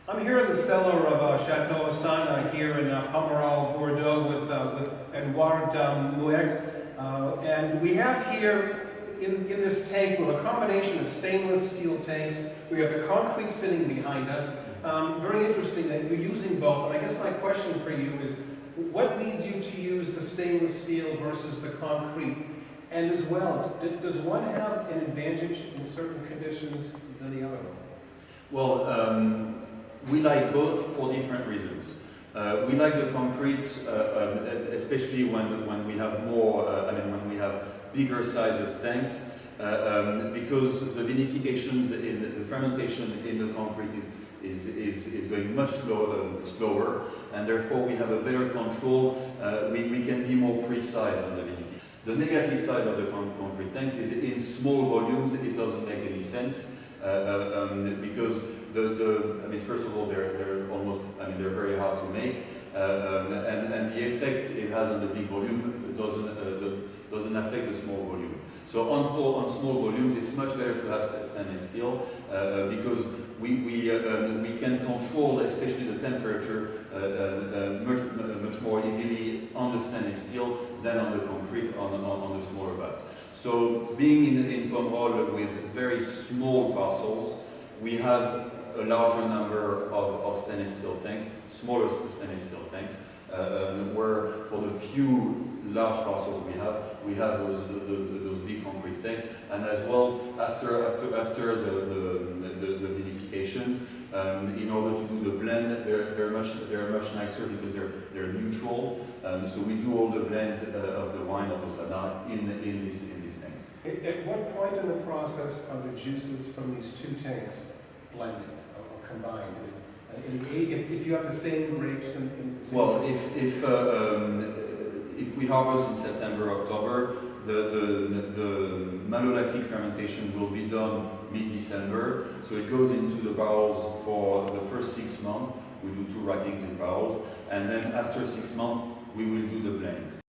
I'm here in the cellar of Chateau Hosanna here in Pomerol, Bordeaux with Edouard, and we have here in this tank we have a combination of stainless steel tanks. We have the concrete sitting behind us. Very interesting that you're using both, and I guess my question for you is, what leads you to use the stainless steel versus the concrete? And as well, does one have an advantage in certain conditions than the other one? Well, we like both for different reasons. We like the concrete, especially when we have more, when we have bigger sizes tanks, because the vinifications, the fermentation in the concrete is going much slower, and therefore we have a better control. We can be more precise on the vinification. The negative side of the concrete tanks is in small volumes it doesn't make any sense, because first of all, they're almost, they're very hard to make, and the effect it has on the big volume doesn't affect the small volume. So on small volumes, it's much better to have stainless steel, because we can control, especially the temperature, much more easily on the stainless steel than on the concrete on the smaller vats. So being in Pomerol with very small parcels, we have a larger number of stainless steel tanks, smaller stainless steel tanks, where for the few large parcels we have those big concrete tanks, and as well after the vinification, in order to do the blend, they're much nicer because they're neutral. So we do all the blends of the wine of Hosanna in these tanks. At what point in the process are the juices from these two tanks blended or combined? If you have the same grapes well, if we harvest in September, October, the malolactic fermentation will be done mid-December. So it goes into the barrels for the first 6 months. We do 2 rackings in barrels, and then after 6 months we will do the blend.